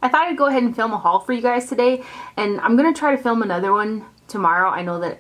I thought I'd go ahead and film a haul for you guys today, and I'm gonna try to film another one tomorrow. I know that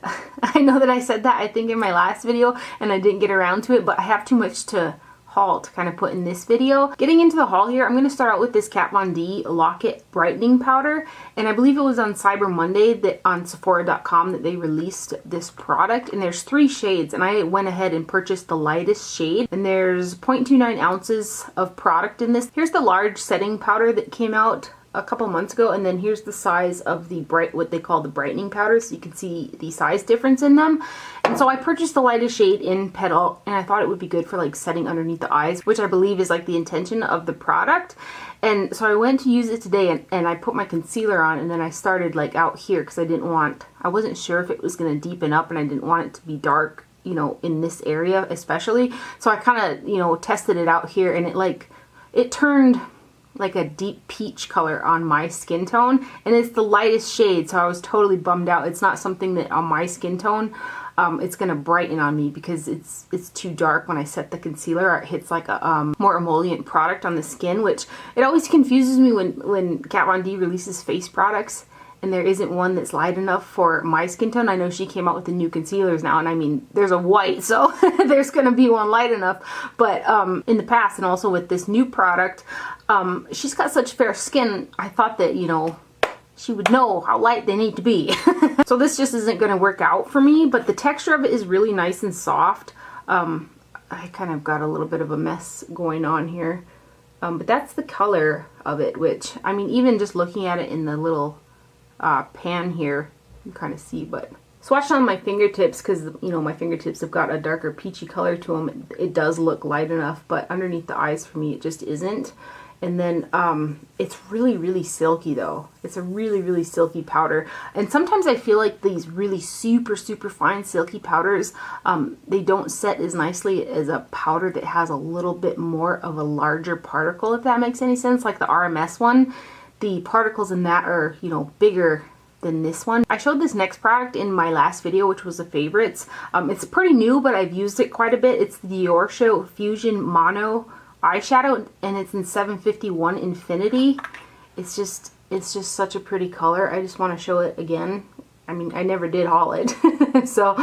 I said that I think in my last video and I didn't get around to it, but I have too much to haul to kind of put in this video. Getting into the haul here, I'm going to start out with this Kat Von D Lock-It Brightening Powder, and I believe it was on Cyber Monday that on Sephora.com that they released this product, and there's 3 shades, and I went ahead and purchased the lightest shade, and there's 0.29 ounces of product in this. Here's the large setting powder that came out a couple months ago, and then here's the size of the what they call the brightening powder, so you can see the size difference in them. And so I purchased the lightest shade in Petal, and I thought it would be good for like setting underneath the eyes, which I believe is like the intention of the product. And so I went to use it today, and I put my concealer on, and then I started like out here because I wasn't sure if it was going to deepen up, and I didn't want it to be dark, you know, in this area especially. So I kind of, you know, tested it out here, and it turned like a deep peach color on my skin tone, and it's the lightest shade, so I was totally bummed out. It's not something that on my skin tone it's gonna brighten on me because it's too dark when I set the concealer, or it hits like a more emollient product on the skin, which it always confuses me when Kat Von D releases face products and there isn't one that's light enough for my skin tone. I know she came out with the new concealers now, and I mean, there's a white, so there's gonna be one light enough. But in the past, and also with this new product, she's got such fair skin, I thought that, you know, she would know how light they need to be. So this just isn't gonna work out for me, but the texture of it is really nice and soft. I kind of got a little bit of a mess going on here. But that's the color of it, which, I mean, even just looking at it in the little pan here, you kind of see, but swatched on my fingertips, because, you know, my fingertips have got a darker peachy color to them. It does look light enough, but underneath the eyes for me it just isn't. And then it's really silky though. It's a really silky powder, and sometimes I feel like these really super fine silky powders, they don't set as nicely as a powder that has a little bit more of a larger particle, if that makes any sense. Like the RMS one, the particles in that are, you know, bigger than this one. I showed this next product in my last video, which was the favorites. It's pretty new, but I've used it quite a bit. It's the Dior Show Fusion Mono eyeshadow, and it's in 751 Infinity. It's just such a pretty color. I just want to show it again. I mean, I never did haul it. So,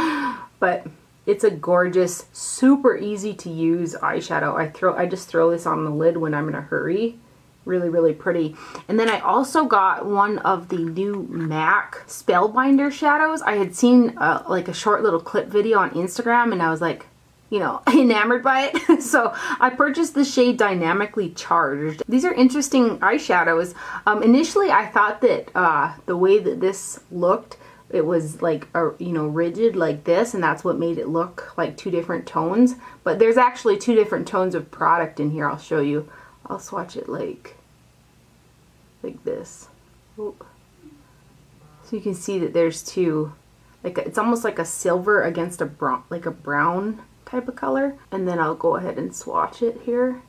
but it's a gorgeous, super easy to use eyeshadow. I just throw this on the lid when I'm in a hurry. Really pretty. And then I also got one of the new MAC Spellbinder Shadows. I had seen like a short little clip video on Instagram, and I was like, you know, enamored by it. So I purchased the shade Dynamically Charged. These are interesting eyeshadows. Initially I thought that the way that this looked, it was like you know, rigid like this, and that's what made it look like 2 different tones. But there's actually 2 different tones of product in here. I'll show you. I'll swatch it like this. Oop. So you can see that there's 2, like it's almost like a silver against a brown, like a brown type of color. And then I'll go ahead and swatch it here.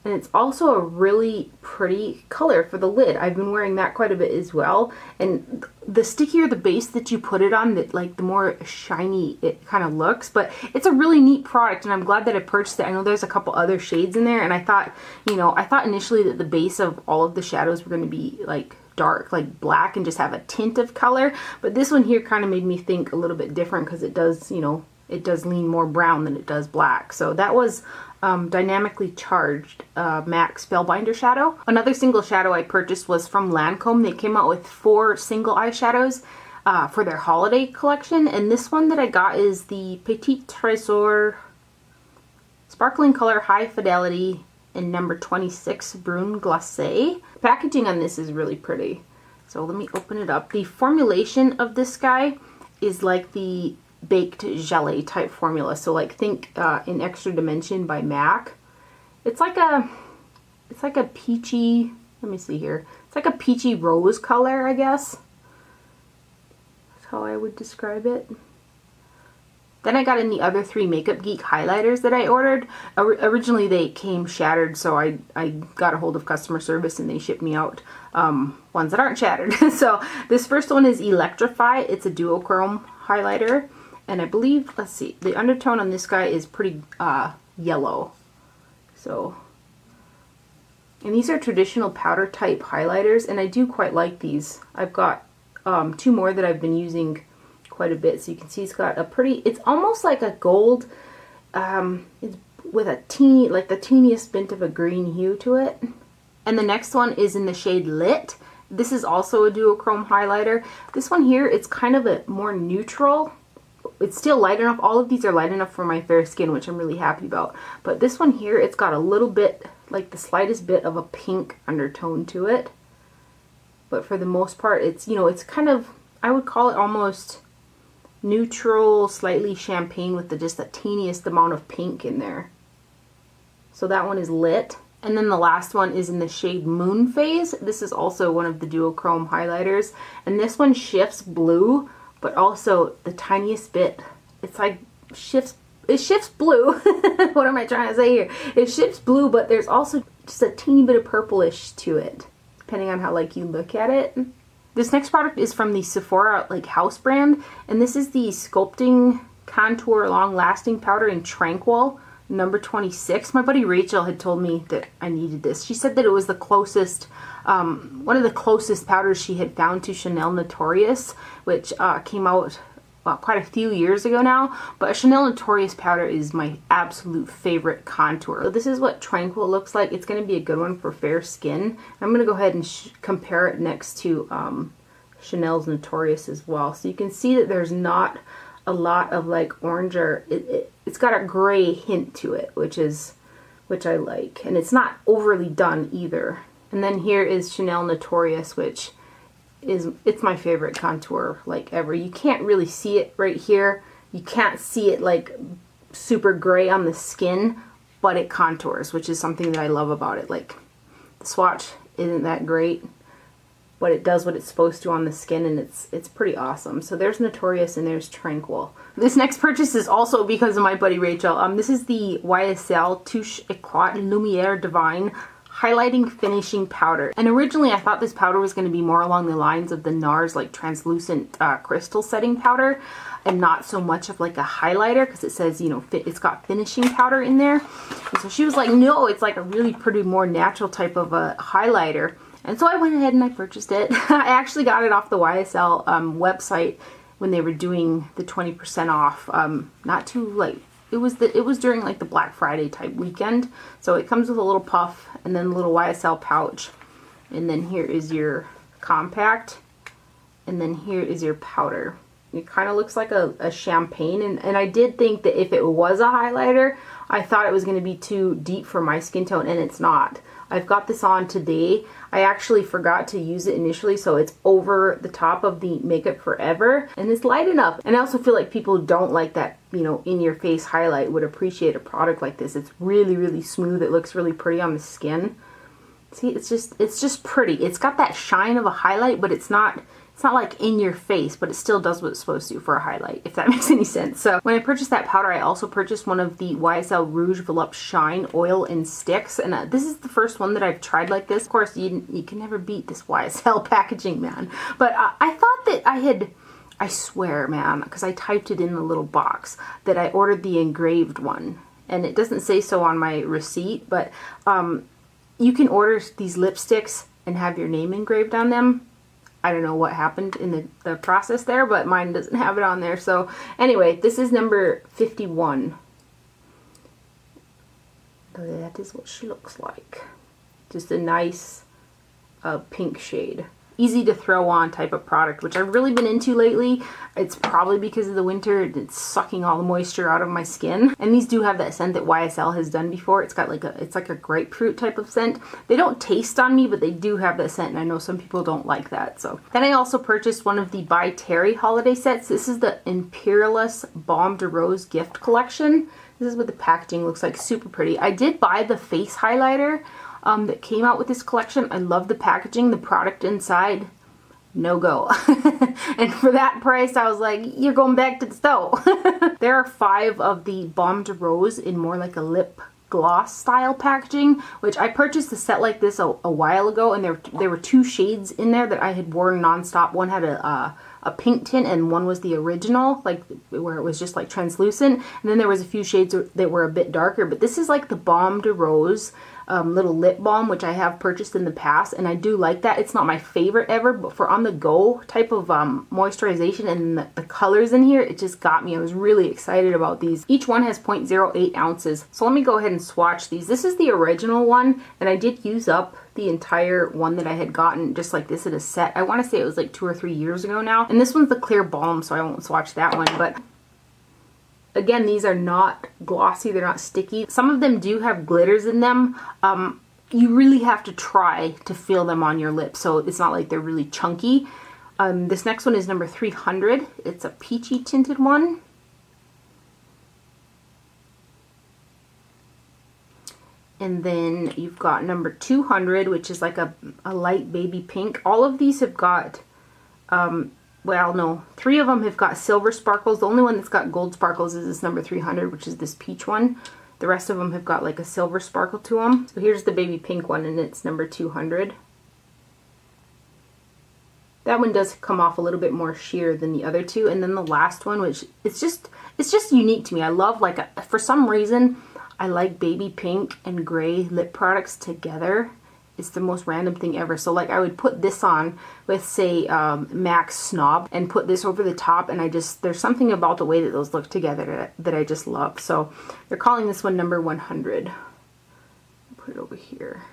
And it's also a really pretty color for the lid. I've been wearing that quite a bit as well. And the stickier the base that you put it on, that like the more shiny it kind of looks. But it's a really neat product, and I'm glad that I purchased it. I know there's a couple other shades in there, and I thought, you know, I thought initially that the base of all of the shadows were going to be like dark, like black, and just have a tint of color. But this one here kind of made me think a little bit different, because it does, you know, it does lean more brown than it does black. So that was Dynamically Charged MAC Spellbinder Shadow. Another single shadow I purchased was from Lancome. They came out with 4 single eyeshadows for their holiday collection, and this one that I got is the Petit Tresor Sparkling Color High Fidelity in number 26 Broom Gloss. The packaging on this is really pretty. So let me open it up. The formulation of this guy is like the baked gelée type formula, so like think in Extra Dimension by MAC. It's like a peachy, let me see here, it's like a peachy rose color, I guess. That's how I would describe it. Then I got in the other 3 Makeup Geek highlighters that I ordered. Originally they came shattered, so I got a hold of customer service and they shipped me out ones that aren't shattered. So this first one is Electrify. It's a duochrome highlighter. And I believe, let's see, the undertone on this guy is pretty yellow. So And these are traditional powder type highlighters, and I do quite like these. I've got 2 more that I've been using quite a bit. So you can see it's got a pretty, it's almost like a gold, it's with a teeny, like the teeniest bit of a green hue to it. And the next one is in the shade Lit. This is also a duochrome highlighter. This one here, it's kind of a more neutral. It's still light enough. All of these are light enough for my fair skin, which I'm really happy about. But this one here, it's got a little bit, like the slightest bit of a pink undertone to it. But for the most part, it's, you know, it's kind of, I would call it almost neutral, slightly champagne with just the teeniest amount of pink in there. So that one is Lit. And then the last one is in the shade Moon Phase. This is also one of the duochrome highlighters. And this one shifts blue, but also the tiniest bit. It's like it shifts blue. What am I trying to say here? It shifts blue, but there's also just a teeny bit of purplish to it, depending on how like you look at it. This next product is from the Sephora like house brand, and this is the Sculpting Contour Long Lasting Powder in Tranquil, number 26. My buddy Rachel had told me that I needed this. She said that it was the closest, one of the closest powders she had found to Chanel Notorious, which came out quite a few years ago now. But a Chanel Notorious powder is my absolute favorite contour. So this is what Tranquil looks like. It's going to be a good one for fair skin. I'm going to go ahead and compare it next to Chanel's Notorious as well. So you can see that there's not a lot of like orange, or it's got a gray hint to it, which I like, and it's not overly done either. And then here is Chanel Notorious, which it's my favorite contour like ever. You can't really see it right here. You can't see it like super gray on the skin, but it contours, which is something that I love about it. Like the swatch isn't that great, but it does what it's supposed to on the skin, and it's pretty awesome. So there's Notorious and there's Tranquil. This next purchase is also because of my buddy Rachel. This is the YSL Touche Eclat Lumiere Divine Highlighting Finishing Powder. And originally I thought this powder was going to be more along the lines of the NARS like translucent crystal setting powder, and not so much of like a highlighter, because it says, you know, it's got finishing powder in there. And so she was like, no, it's like a really pretty more natural type of a highlighter. And so I went ahead and I purchased it. I actually got it off the YSL website when they were doing the 20% off. Not too late. It was during like the Black Friday type weekend. So it comes with a little puff and then a little YSL pouch. And then here is your compact. And then here is your powder. It kind of looks like a champagne. And I did think that if it was a highlighter, I thought it was going to be too deep for my skin tone, and it's not. I've got this on today. I actually forgot to use it initially, so it's over the top of the Makeup Forever, and it's light enough. And I also feel like people who don't like that, you know, in your face highlight would appreciate a product like this. It's really, really smooth. It looks really pretty on the skin. See, it's just pretty. It's got that shine of a highlight, but it's not like in your face, but it still does what it's supposed to for a highlight, if that makes any sense. So when I purchased that powder, I also purchased one of the YSL Rouge Volupte Shine Oil and Sticks. And this is the first one that I've tried like this. Of course, you can never beat this YSL packaging, man. But I thought that I swear, man, because I typed it in the little box, that I ordered the engraved one. And it doesn't say so on my receipt, but you can order these lipsticks and have your name engraved on them. I don't know what happened in the process there, but mine doesn't have it on there. So anyway, this is number 51. That is what she looks like. Just a nice pink shade. Easy to throw on type of product, which I've really been into lately. It's probably because of the winter. It's sucking all the moisture out of my skin. And these do have that scent that YSL has done before. It's got like it's like a grapefruit type of scent. They don't taste on me, but they do have that scent, and I know some people don't like that. So then I also purchased one of the By Terry holiday sets. This is the Impearlious Baume de Rose gift collection. This is what the packaging looks like. Super pretty. I did buy the face highlighter that came out with this collection. I love the packaging. The product inside, no go. And for that price, I was like, you're going back to the store. There are 5 of the Baume de Rose in more like a lip gloss style packaging, which I purchased a set like this a while ago, and there were 2 shades in there that I had worn nonstop. One had a pink tint, and one was the original, like where it was just like translucent, and then there was a few shades that were a bit darker. But this is like the Baume de Rose little lip balm, which I have purchased in the past, and I do like that. It's not my favorite ever, but for on the go type of moisturization and the colors in here, it just got me. I was really excited about these. Each one has 0.08 ounces. So let me go ahead and swatch these. This is the original one, and I did use up the entire one that I had gotten just like this in a set. I want to say it was like 2 or 3 years ago now. And this one's the clear balm, so I won't swatch that one, but again, these are not glossy, they're not sticky. Some of them do have glitters in them. You really have to try to feel them on your lips, so it's not like they're really chunky. This next one is number 300. It's a peachy tinted one. And then you've got number 200, which is like a light baby pink. All of these have got, well, no, 3 of them have got silver sparkles. The only one that's got gold sparkles is this number 300, which is this peach one. The rest of them have got like a silver sparkle to them. So here's the baby pink one, and it's number 200. That one does come off a little bit more sheer than the other two. And then the last one, which it's just unique to me. I love, like, for some reason, I like baby pink and gray lip products together. It's the most random thing ever. So like I would put this on with, say, MAC Snob and put this over the top, and there's something about the way that those look together that I just love. So they're calling this one number 100. Put it over here.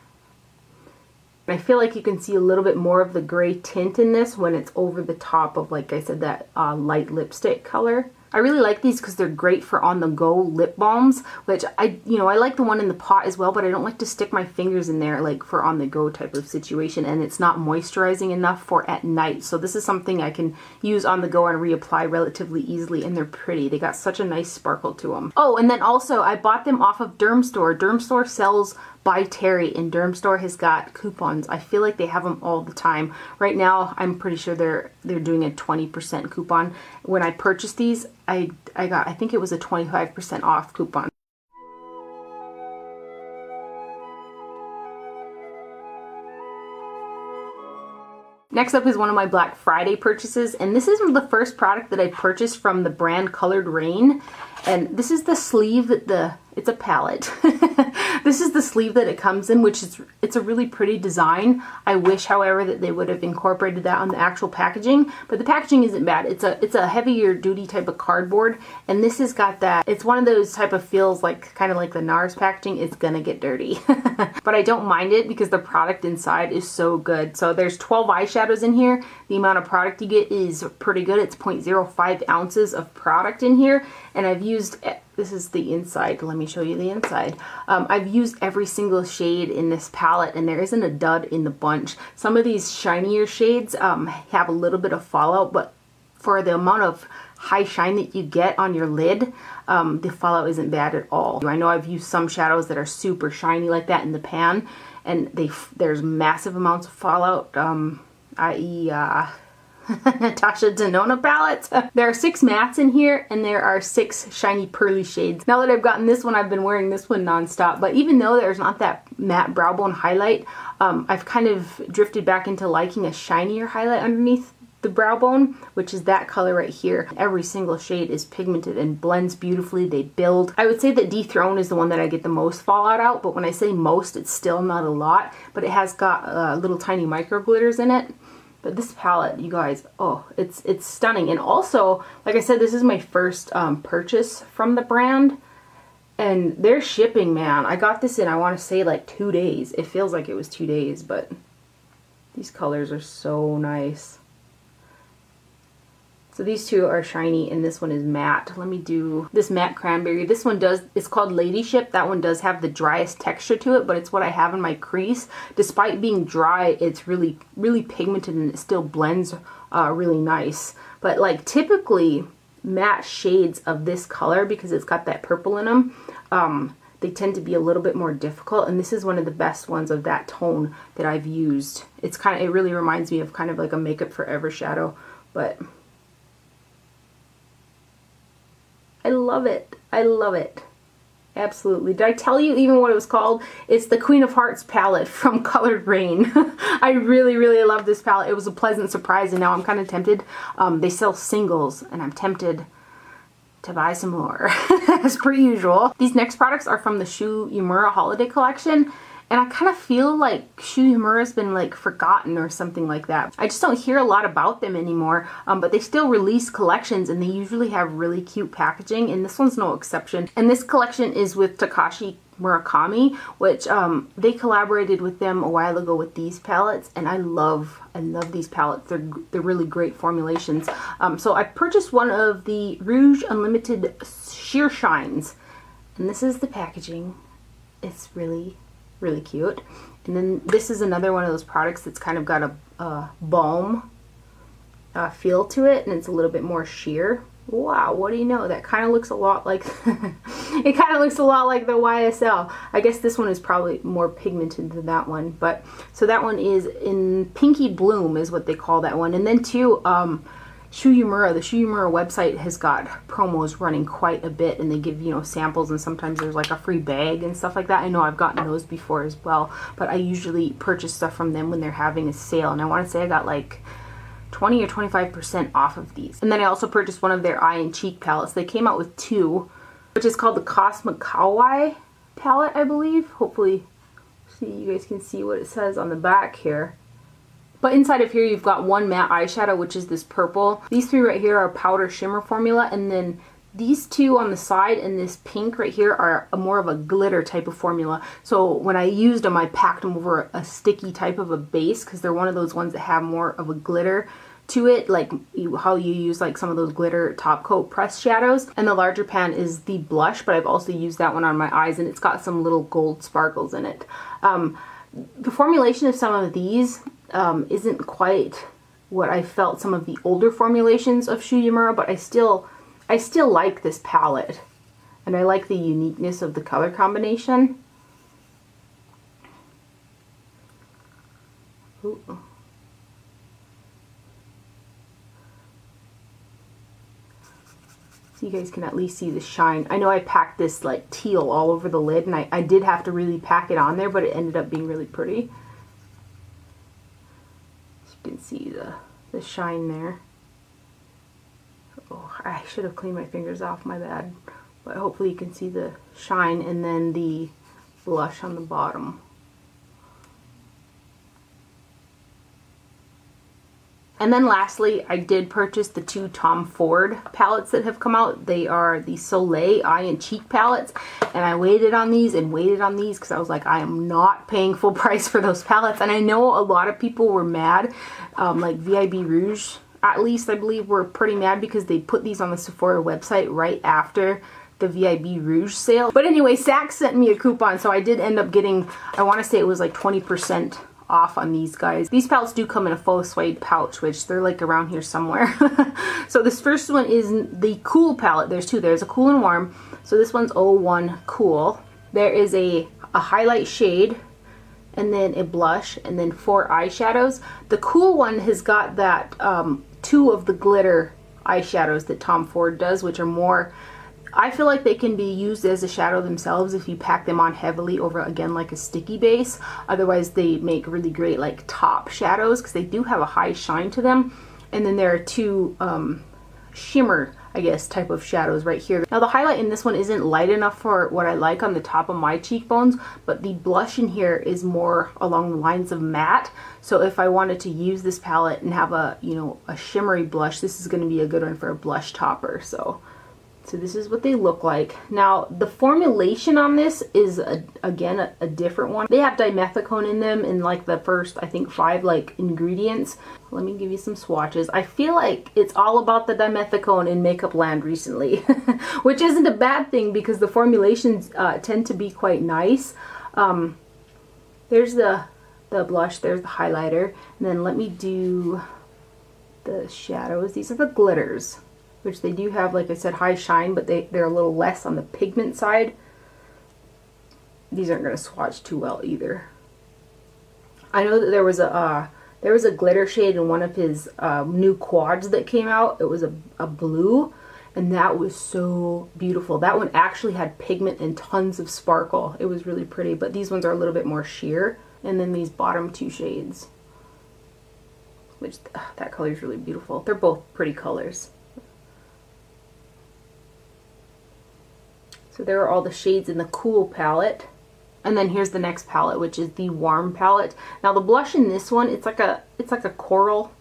And I feel like you can see a little bit more of the gray tint in this when it's over the top of, like I said, that light lipstick color. I really like these because they're great for on-the-go lip balms, which I like the one in the pot as well, but I don't like to stick my fingers in there like for on-the-go type of situation, and it's not moisturizing enough for at night. So this is something I can use on the go and reapply relatively easily, and they're pretty. They got such a nice sparkle to them. Oh, and then also I bought them off of Dermstore. Dermstore sells by Terry, and Dermstore has got coupons. I feel like they have them all the time. Right now, I'm pretty sure they're doing a 20% coupon. When I purchased these, I think it was a 25% off coupon. Next up is one of my Black Friday purchases, and this is the first product that I purchased from the brand Colored Raine. And this is the sleeve that it's a palette. This is the sleeve that it comes in, which it's a really pretty design. I wish, however, that they would have incorporated that on the actual packaging, but the packaging isn't bad. It's a heavier duty type of cardboard, and this has got that. It's one of those type of feels like kind of like the NARS packaging. It's gonna get dirty, but I don't mind it because the product inside is so good. So there's 12 eyeshadows in here. The amount of product you get is pretty good. It's 0.05 ounces of product in here, and I've used, this is the inside, let me show you the inside. I've used every single shade in this palette, and there isn't a dud in the bunch. Some of these shinier shades have a little bit of fallout, but for the amount of high shine that you get on your lid, the fallout isn't bad at all. I know I've used some shadows that are super shiny like that in the pan, and there's massive amounts of fallout, i.e. Natasha Denona palettes. There are 6 mattes in here, and there are 6 shiny pearly shades. Now that I've gotten this one, I've been wearing this one nonstop, but even though there's not that matte brow bone highlight, I've kind of drifted back into liking a shinier highlight underneath the brow bone, which is that color right here. Every single shade is pigmented and blends beautifully. They build. I would say that Dethrone is the one that I get the most fallout out, but when I say most, it's still not a lot, but it has got little tiny micro glitters in it. But this palette, you guys, oh, it's stunning. And also, like I said, this is my first purchase from the brand. And their shipping, man, I got this in, I want to say, like 2 days. It feels like it was 2 days, but these colors are so nice. So these two are shiny, and this one is matte. Let me do this matte cranberry. This one it's called Ladyship. That one does have the driest texture to it, but it's what I have in my crease. Despite being dry, it's really, really pigmented, and it still blends really nice. But like typically matte shades of this color, because it's got that purple in them, they tend to be a little bit more difficult, and this is one of the best ones of that tone that I've used. It really reminds me of kind of like a Makeup Forever shadow, but I love it. I love it. Absolutely. Did I tell you even what it was called? It's the Queen of Hearts palette from Colored Raine. I really, really love this palette. It was a pleasant surprise, and now I'm kind of tempted. They sell singles, and I'm tempted to buy some more, as per usual. These next products are from the Shu Uemura holiday collection, And I kind of feel like Shu Uemura's been like forgotten or something like that. I just don't hear a lot about them anymore, but they still release collections and they usually have really cute packaging, and this one's no exception. And this collection is with Takashi Murakami, which they collaborated with them a while ago with these palettes, and I love these palettes. They're really great formulations. So I purchased one of the Rouge Unlimited Sheer Shines, and this is the packaging. It's really cute. And then this is another one of those products that's kind of got a balm feel to it, and it's a little bit more sheer. Wow, what do you know? That kind of looks a lot like it kind of looks a lot like the YSL. I guess this one is probably more pigmented than that one, but so that one is in Pinky Bloom is what they call that one. And then too, Shu Uemura, the Shu Uemura website has got promos running quite a bit, and they give, you know, samples, and sometimes there's like a free bag and stuff like that. I know I've gotten those before as well, but I usually purchase stuff from them when they're having a sale, and I want to say I got like 20 or 25% off of these. And then I also purchased one of their eye and cheek palettes. They came out with two, which is called the Cosmikawaii palette, I believe. Hopefully, see, you guys can see what it says on the back here. But inside of here, you've got one matte eyeshadow, which is this purple. These three right here are powder shimmer formula, and then these two on the side and this pink right here are more of a glitter type of formula. So when I used them, I packed them over a sticky type of a base, because they're one of those ones that have more of a glitter to it, like how you use like some of those glitter top coat pressed shadows. And the larger pan is the blush, but I've also used that one on my eyes, and it's got some little gold sparkles in it. The formulation of some of these isn't quite what I felt some of the older formulations of Shu Uemura, but I still like this palette, and I like the uniqueness of the color combination. Ooh. So you guys can at least see the shine. I know I packed this like teal all over the lid, and I did have to really pack it on there, but it ended up being really pretty. So you can see the shine there. Oh, I should have cleaned my fingers off, my bad. But hopefully you can see the shine, and then the blush on the bottom. And then lastly, I did purchase the two Tom Ford palettes that have come out. They are the Soleil Eye and Cheek palettes. And I waited on these and waited on these because I was like, I am not paying full price for those palettes. And I know a lot of people were mad, like VIB Rouge, at least I believe, were pretty mad because they put these on the Sephora website right after the VIB Rouge sale. But anyway, Saks sent me a coupon, so I did end up getting, I want to say it was like 20% off on these guys. These palettes do come in a faux suede pouch, which they're like around here somewhere. So this first one is the Cool palette. There's two. There's a Cool and Warm. So this one's 01 Cool. There is a highlight shade, and then a blush, and then 4 eyeshadows. The Cool one has got that 2 of the glitter eyeshadows that Tom Ford does, which are more, I feel like they can be used as a shadow themselves if you pack them on heavily over, again, like a sticky base. Otherwise, they make really great like top shadows because they do have a high shine to them. And then there are 2 shimmer, I guess, type of shadows right here. Now the highlight in this one isn't light enough for what I like on the top of my cheekbones, but the blush in here is more along the lines of matte. So if I wanted to use this palette and have a, you know, a shimmery blush, this is going to be a good one for a blush topper. So this is what they look like. Now the formulation on this is again a different one. They have dimethicone in them in like the first, I think, 5 like ingredients. Let me give you some swatches. I feel like it's all about the dimethicone in makeup land recently, which isn't a bad thing because the formulations tend to be quite nice. There's the blush, there's the highlighter, and then let me do the shadows. These are the glitters, which they do have, like I said, high shine, but they're a little less on the pigment side. These aren't going to swatch too well either. I know that there was a glitter shade in one of his new quads that came out. It was a blue, and that was so beautiful. That one actually had pigment and tons of sparkle. It was really pretty, but these ones are a little bit more sheer. And then these bottom 2 shades, which that color is really beautiful. They're both pretty colors. So there are all the shades in the Cool palette. And then here's the next palette, which is the Warm palette. Now the blush in this one, it's like a coral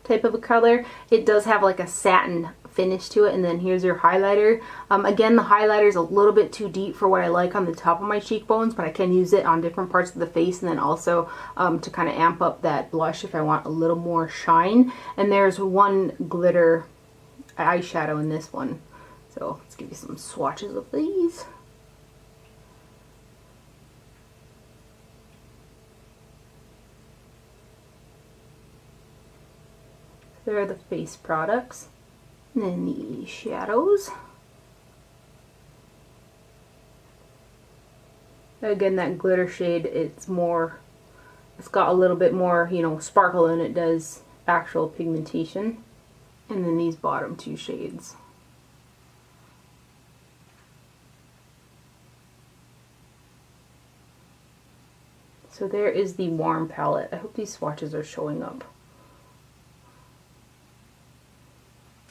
type of a color. It does have like a satin finish to it. And then here's your highlighter. Again, the highlighter is a little bit too deep for what I like on the top of my cheekbones, but I can use it on different parts of the face, and then also to kind of amp up that blush if I want a little more shine. And there's one glitter eyeshadow in this one. So let's give you some swatches of these. There are the face products. And then the shadows. Again, that glitter shade, it's got a little bit more, you know, sparkle than it does actual pigmentation. And then these bottom two shades. So there is the Warm palette. I hope these swatches are showing up.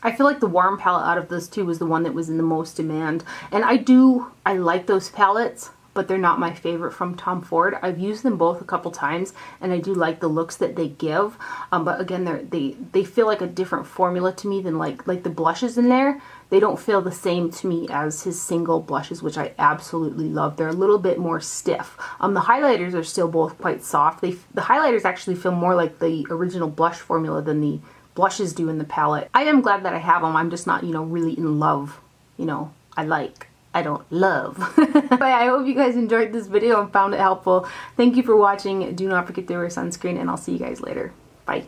I feel like the Warm palette out of those two was the one that was in the most demand. And I like those palettes, but they're not my favorite from Tom Ford. I've used them both a couple times, and I do like the looks that they give. But again, they feel like a different formula to me than like the blushes in there. They don't feel the same to me as his single blushes, which I absolutely love. They're a little bit more stiff. The highlighters are still both quite soft. The highlighters actually feel more like the original blush formula than the blushes do in the palette. I am glad that I have them. I'm just not, you know, really in love. You know, I don't love. But I hope you guys enjoyed this video and found it helpful. Thank you for watching. Do not forget to wear sunscreen, and I'll see you guys later. Bye.